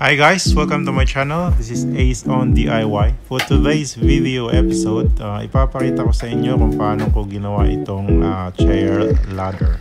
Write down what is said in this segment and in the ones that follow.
Hi guys, welcome to my channel. This is Ace on DIY. For today's video episode, ipapakita ko sa inyo kung paano ko ginawa itong chair ladder.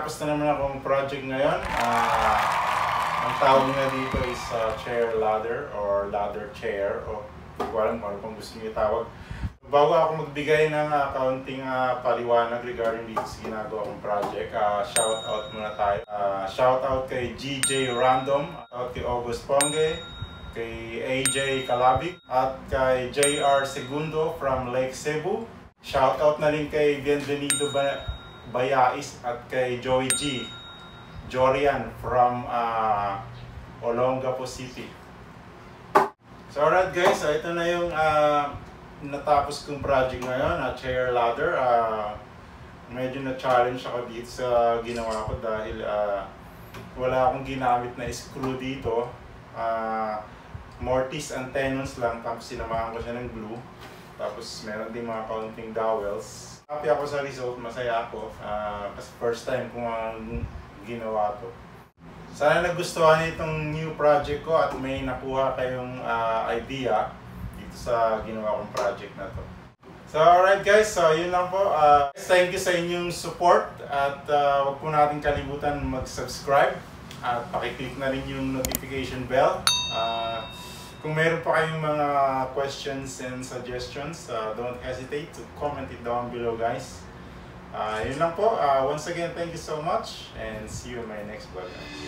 natapos na naman akong project ngayon. Ang tawag nga dito is chair ladder or ladder chair. O hindi ko alam kung gusto niyo tawag. Bago ako magbigay ng kaunting paliwanag regarding dito sa ginagawa kong project, shout out muna tayo. Shout out kay GJ Random, out kay August Ponge, kay AJ Calabig, at kay JR Segundo from Lake Cebu. Shout out na rin kay Bienvenido Bayais at kay Joey G. Jorian from Olongapo City. So alright guys, ito na yung natapos kong project ngayon, chair ladder. Medyo na-challenge ako dito sa ginawa ko dahil wala akong ginamit na screw dito. Mortise and tenons lang, tapos sinamahan ko siya ng glue. Tapos meron din mga counting dowels. Happy ako sa result, masaya ako. Kasi first time kong ginawa to. Sana nagustuhan itong new project ko at may nakuha kayong idea sa ginawa kong project na to. So alright guys, so yun lang po. Thank you sa inyong support at huwag po natin kalimutan mag-subscribe at pakiclick na rin yung notification bell. Kung meron pa kayong mga questions and suggestions, don't hesitate to comment it down below guys. Yun lang po. Once again, thank you so much and see you in my next vlog guys.